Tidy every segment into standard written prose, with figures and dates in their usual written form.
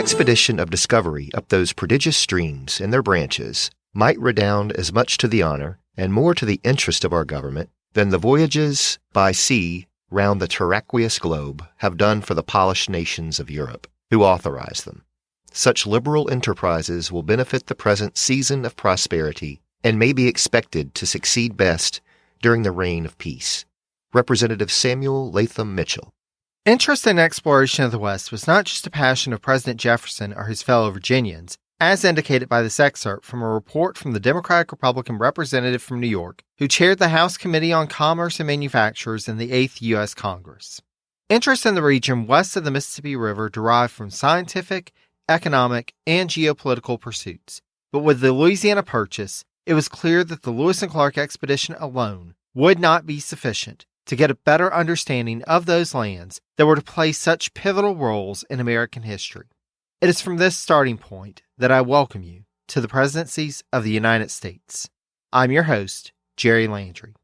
expedition of discovery up those prodigious streams and their branches might redound as much to the honor and more to the interest of our government than the voyages by sea round the terraqueous globe have done for the polished nations of Europe, who authorize them. Such liberal enterprises will benefit the present season of prosperity and may be expected to succeed best during the reign of peace. Representative Samuel Latham Mitchell. Interest in exploration of the West was not just a passion of President Jefferson or his fellow Virginians, as indicated by this excerpt from a report from the Democratic-Republican representative from New York, who chaired the House Committee on Commerce and Manufacturers in the 8th U.S. Congress. Interest in the region west of the Mississippi River derived from scientific, economic, and geopolitical pursuits. But with the Louisiana Purchase, it was clear that the Lewis and Clark expedition alone would not be sufficient to get a better understanding of those lands that were to play such pivotal roles in American history. It is from this starting point that I welcome you to the presidencies of the United States. I'm your host, Jerry Landry.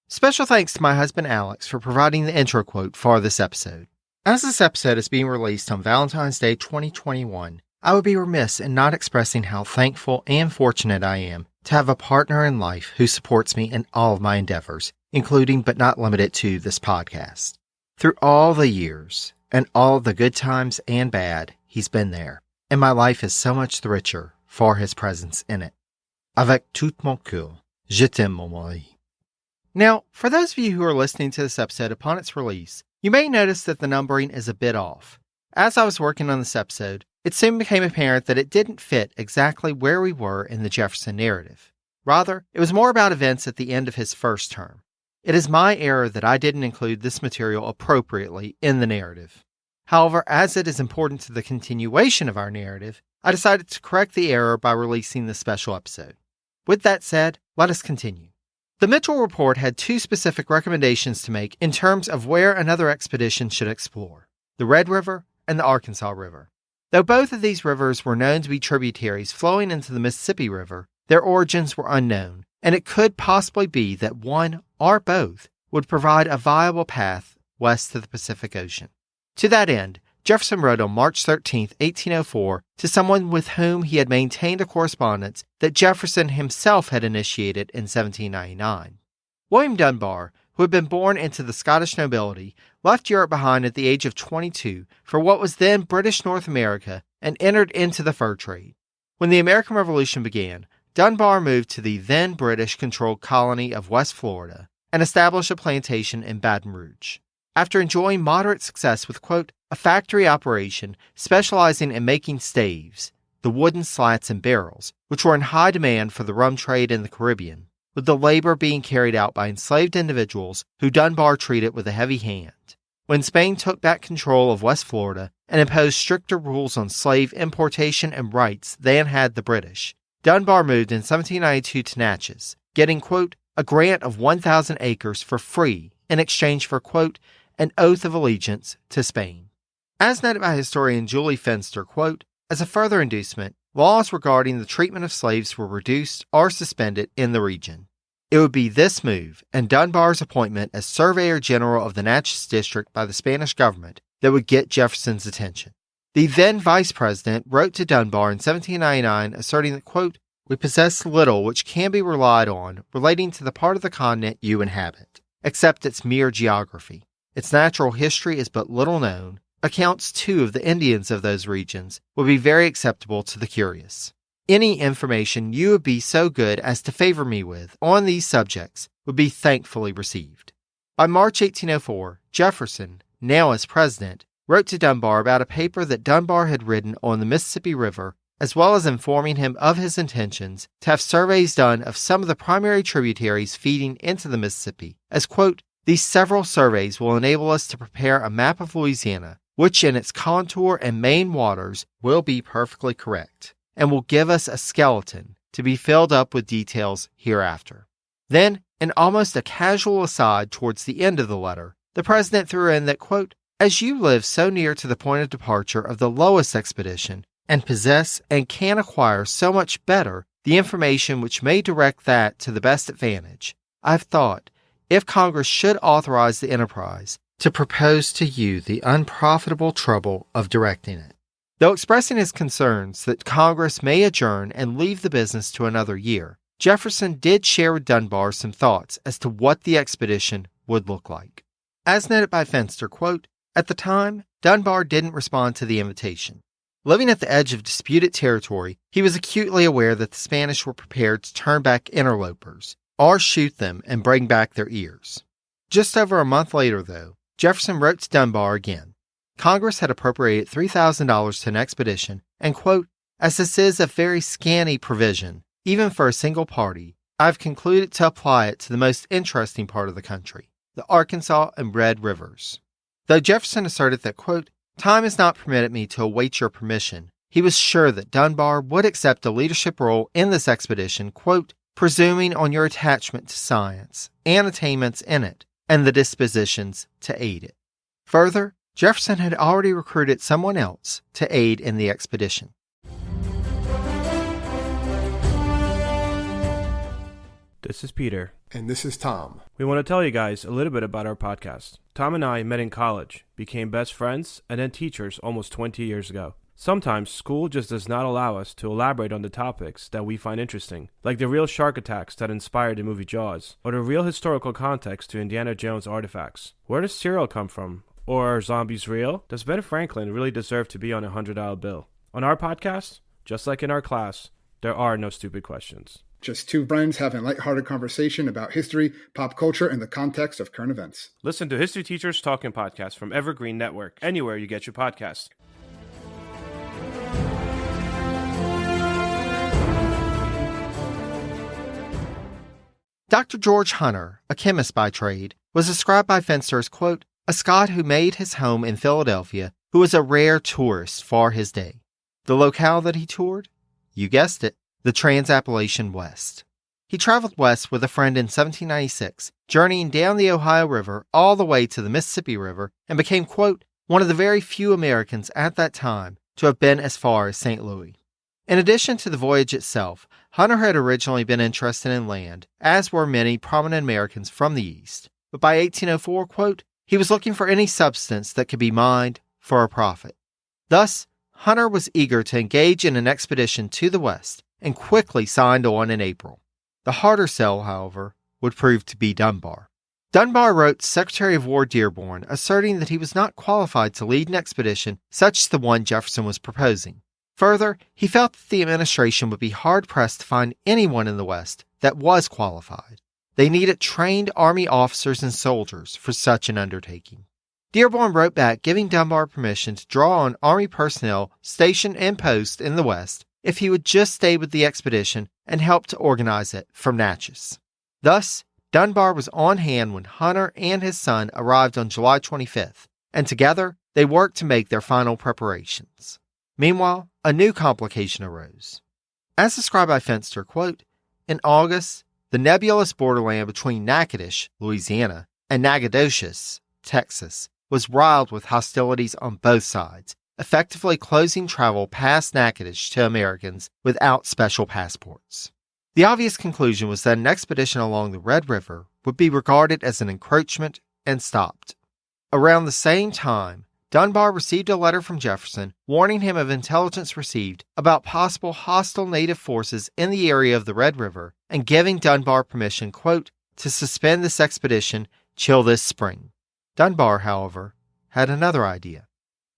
Special thanks to my husband Alex for providing the intro quote for this episode. As this episode is being released on Valentine's Day 2021, I would be remiss in not expressing how thankful and fortunate I am to have a partner in life who supports me in all of my endeavors, including but not limited to this podcast. Through all the years and all the good times and bad, he's been there, and my life is so much the richer for his presence in it. Avec tout mon cœur, je t'aime, mon mari. Now, for those of you who are listening to this episode upon its release, you may notice that the numbering is a bit off. As I was working on this episode, it soon became apparent that it didn't fit exactly where we were in the Jefferson narrative. Rather, it was more about events at the end of his first term. It is my error that I didn't include this material appropriately in the narrative. However, as it is important to the continuation of our narrative, I decided to correct the error by releasing this special episode. With that said, let us continue. The Mitchell Report had two specific recommendations to make in terms of where another expedition should explore: the Red River and the Arkansas River. Though both of these rivers were known to be tributaries flowing into the Mississippi River, their origins were unknown, and it could possibly be that one or both would provide a viable path west to the Pacific Ocean. To that end, Jefferson wrote on March 13, 1804, to someone with whom he had maintained a correspondence that Jefferson himself had initiated in 1799. William Dunbar, who had been born into the Scottish nobility, left Europe behind at the age of 22 for what was then British North America and entered into the fur trade. When the American Revolution began, Dunbar moved to the then British-controlled colony of West Florida and established a plantation in Baton Rouge. After enjoying moderate success with, quote, a factory operation specializing in making staves, the wooden slats and barrels, which were in high demand for the rum trade in the Caribbean, with the labor being carried out by enslaved individuals who Dunbar treated with a heavy hand. When Spain took back control of West Florida and imposed stricter rules on slave importation and rights than had the British, Dunbar moved in 1792 to Natchez, getting, quote, a grant of 1,000 acres for free in exchange for, quote, an oath of allegiance to Spain. As noted by historian Julie Fenster, quote, as a further inducement, laws regarding the treatment of slaves were reduced or suspended in the region. It would be this move and Dunbar's appointment as Surveyor General of the Natchez District by the Spanish government that would get Jefferson's attention. The then Vice President wrote to Dunbar in 1799 asserting that, quote, we possess little which can be relied on relating to the part of the continent you inhabit, except its mere geography. Its natural history is but little known. Accounts, too, of the Indians of those regions would be very acceptable to the curious. Any information you would be so good as to favor me with on these subjects would be thankfully received. By March 1804, Jefferson, now as president, wrote to Dunbar about a paper that Dunbar had written on the Mississippi River, as well as informing him of his intentions to have surveys done of some of the primary tributaries feeding into the Mississippi, as, quote, these several surveys will enable us to prepare a map of Louisiana, which in its contour and main waters will be perfectly correct, and will give us a skeleton to be filled up with details hereafter. Then, in almost a casual aside towards the end of the letter, the president threw in that, quote, as you live so near to the point of departure of the lowest expedition, and possess and can acquire so much better the information which may direct that to the best advantage, I've thought, if Congress should authorize the enterprise, to propose to you the unprofitable trouble of directing it. Though expressing his concerns that Congress may adjourn and leave the business to another year, Jefferson did share with Dunbar some thoughts as to what the expedition would look like. As noted by Fenster, quote, "At the time, Dunbar didn't respond to the invitation. Living at the edge of disputed territory, he was acutely aware that the Spanish were prepared to turn back interlopers, or shoot them and bring back their ears." Just over a month later, though, Jefferson wrote to Dunbar again. Congress had appropriated $3,000 to an expedition, and, quote, "As this is a very scanty provision, even for a single party, I have concluded to apply it to the most interesting part of the country, the Arkansas and Red Rivers." Though Jefferson asserted that, quote, "Time has not permitted me to await your permission," he was sure that Dunbar would accept a leadership role in this expedition, quote, "presuming on your attachment to science and attainments in it, and the dispositions to aid it." Further, Jefferson had already recruited someone else to aid in the expedition. This is Peter. And this is Tom. We want to tell you guys a little bit about our podcast. Tom and I met in college, became best friends, and then teachers almost 20 years ago. Sometimes school just does not allow us to elaborate on the topics that we find interesting, like the real shark attacks that inspired the movie Jaws, or the real historical context to Indiana Jones artifacts. Where does cereal come from? Or are zombies real? Does Ben Franklin really deserve to be on a $100 bill? On our podcast, just like in our class, there are no stupid questions. Just two friends having a lighthearted conversation about history, pop culture, and the context of current events. Listen to History Teachers Talking Podcast from Evergreen Network, anywhere you get your podcasts. Dr. George Hunter, a chemist by trade, was described by Fenster as, quote, "a Scot who made his home in Philadelphia, who was a rare tourist for his day." The locale that he toured? You guessed it, the Trans-Appalachian West. He traveled west with a friend in 1796, journeying down the Ohio River all the way to the Mississippi River, and became, quote, "one of the very few Americans at that time to have been as far as St. Louis." In addition to the voyage itself, Hunter had originally been interested in land, as were many prominent Americans from the East. But by 1804, quote, he was looking for any substance that could be mined for a profit. Thus, Hunter was eager to engage in an expedition to the West and quickly signed on in April. The harder sell, however, would prove to be Dunbar. Dunbar wrote Secretary of War Dearborn asserting that he was not qualified to lead an expedition such as the one Jefferson was proposing. Further, he felt that the administration would be hard-pressed to find anyone in the West that was qualified. They needed trained Army officers and soldiers for such an undertaking. Dearborn wrote back giving Dunbar permission to draw on Army personnel stationed and posted in the West if he would just stay with the expedition and help to organize it from Natchez. Thus, Dunbar was on hand when Hunter and his son arrived on July 25th, and together they worked to make their final preparations. Meanwhile, a new complication arose. As described by Fenster, quote, "In August, the nebulous borderland between Natchitoches, Louisiana, and Nacogdoches, Texas, was riled with hostilities on both sides, effectively closing travel past Natchitoches to Americans without special passports." The obvious conclusion was that an expedition along the Red River would be regarded as an encroachment and stopped. Around the same time, Dunbar received a letter from Jefferson warning him of intelligence received about possible hostile native forces in the area of the Red River and giving Dunbar permission, quote, "to suspend this expedition till this spring." Dunbar, however, had another idea.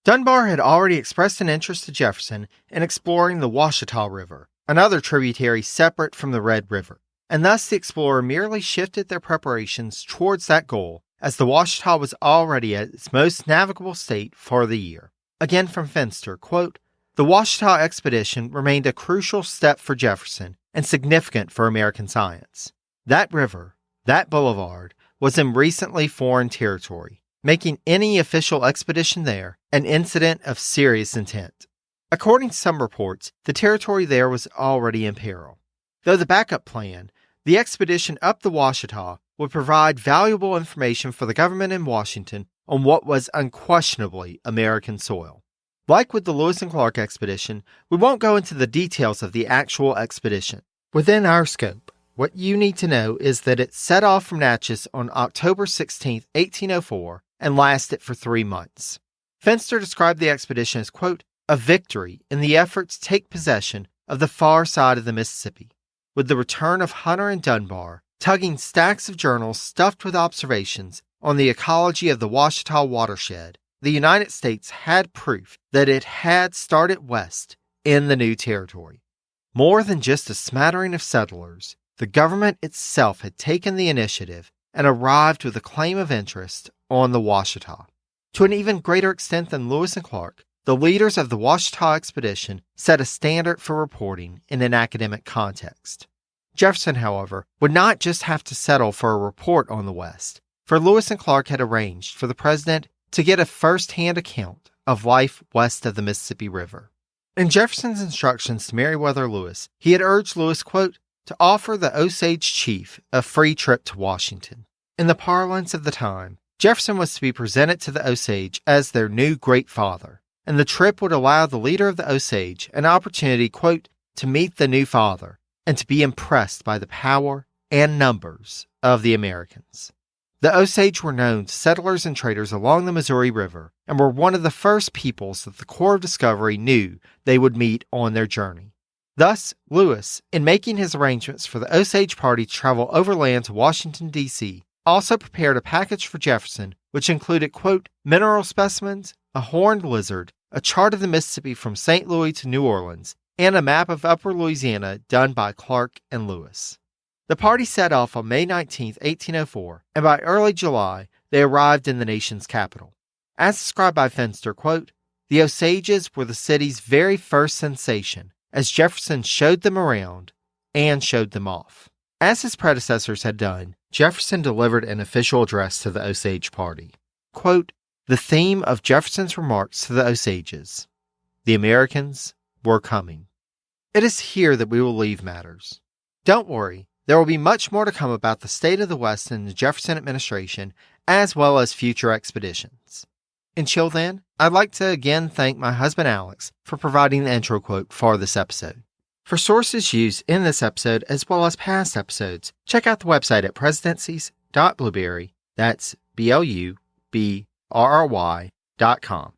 Dunbar had already expressed an interest to Jefferson in exploring the Washita River, another tributary separate from the Red River, and thus the explorer merely shifted their preparations towards that goal as the Washita was already at its most navigable state for the year. Again from Fenster, quote, "The Washita expedition remained a crucial step for Jefferson and significant for American science. That river, that boulevard, was in recently foreign territory, making any official expedition there an incident of serious intent. According to some reports, the territory there was already in peril. Though the backup plan, the expedition up the Washita would provide valuable information for the government in Washington on what was unquestionably American soil. Like with the Lewis and Clark expedition, we won't go into the details of the actual expedition. Within our scope, what you need to know is that it set off from Natchez on October 16, 1804, and lasted for 3 months. Fenster described the expedition as, quote, a victory in the effort to take possession of the far side of the Mississippi. With the return of Hunter and Dunbar, tugging stacks of journals stuffed with observations on the ecology of the Ouachita watershed, the United States had proof that it had started west in the new territory. More than just a smattering of settlers, the government itself had taken the initiative and arrived with a claim of interest on the Ouachita. To an even greater extent than Lewis and Clark, the leaders of the Ouachita expedition set a standard for reporting in an academic context. Jefferson, however, would not just have to settle for a report on the West, for Lewis and Clark had arranged for the president to get a first-hand account of life west of the Mississippi River. In Jefferson's instructions to Meriwether Lewis, he had urged Lewis, quote, to offer the Osage chief a free trip to Washington. In the parlance of the time, Jefferson was to be presented to the Osage as their new great father, and the trip would allow the leader of the Osage an opportunity, quote, to meet the new father and to be impressed by the power and numbers of the Americans. The Osage were known settlers and traders along the Missouri River and were one of the first peoples that the Corps of Discovery knew they would meet on their journey. Thus, Lewis, in making his arrangements for the Osage party to travel overland to Washington, D.C., also prepared a package for Jefferson which included, quote, mineral specimens, a horned lizard, a chart of the Mississippi from St. Louis to New Orleans, and a map of Upper Louisiana done by Clark and Lewis. The party set off on May 19, 1804, and by early July, they arrived in the nation's capital. As described by Fenster, quote, the Osages were the city's very first sensation, as Jefferson showed them around and showed them off. As his predecessors had done, Jefferson delivered an official address to the Osage party. Quote, the theme of Jefferson's remarks to the Osages, the Americans were coming. It is here that we will leave matters. Don't worry, there will be much more to come about the state of the West in the Jefferson administration, as well as future expeditions. Until then, I'd like to again thank my husband Alex for providing the intro quote for this episode. For sources used in this episode as well as past episodes, check out the website at presidencies.blueberry, that's BLUBRRY.com.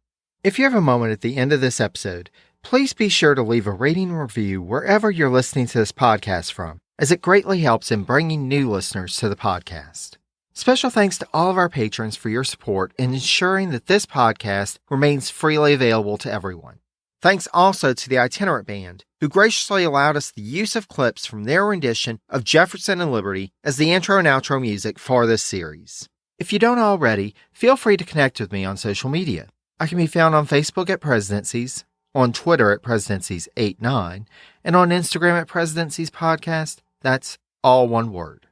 If you have a moment at the end of this episode, please be sure to leave a rating and review wherever you're listening to this podcast from, as it greatly helps in bringing new listeners to the podcast. Special thanks to all of our patrons for your support in ensuring that this podcast remains freely available to everyone. Thanks also to the Itinerant Band, who graciously allowed us the use of clips from their rendition of Jefferson and Liberty as the intro and outro music for this series. If you don't already, feel free to connect with me on social media. I can be found on Facebook at Presidencies, on Twitter at Presidencies89, and on Instagram at Presidencies Podcast. That's all one word.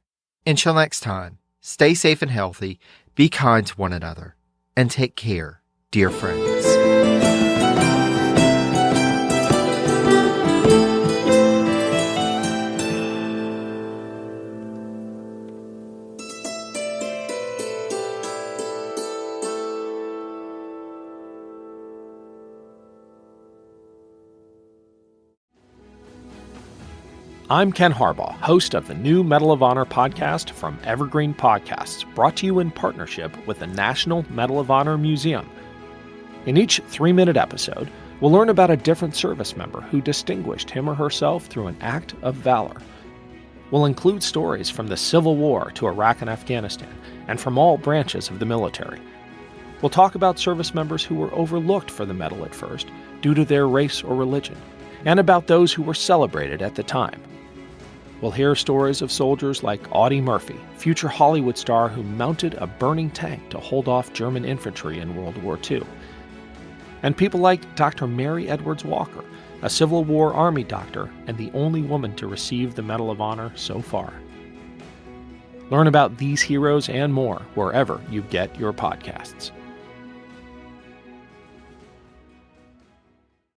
Until next time, stay safe and healthy, be kind to one another, and take care, dear friends. I'm Ken Harbaugh, host of the new Medal of Honor podcast from Evergreen Podcasts, brought to you in partnership with the National Medal of Honor Museum. In each 3-minute episode, we'll learn about a different service member who distinguished him or herself through an act of valor. We'll include stories from the Civil War to Iraq and Afghanistan, and from all branches of the military. We'll talk about service members who were overlooked for the medal at first due to their race or religion, and about those who were celebrated at the time. We'll hear stories of soldiers like Audie Murphy, future Hollywood star who mounted a burning tank to hold off German infantry in World War II. And people like Dr. Mary Edwards Walker, a Civil War Army doctor and the only woman to receive the Medal of Honor so far. Learn about these heroes and more wherever you get your podcasts.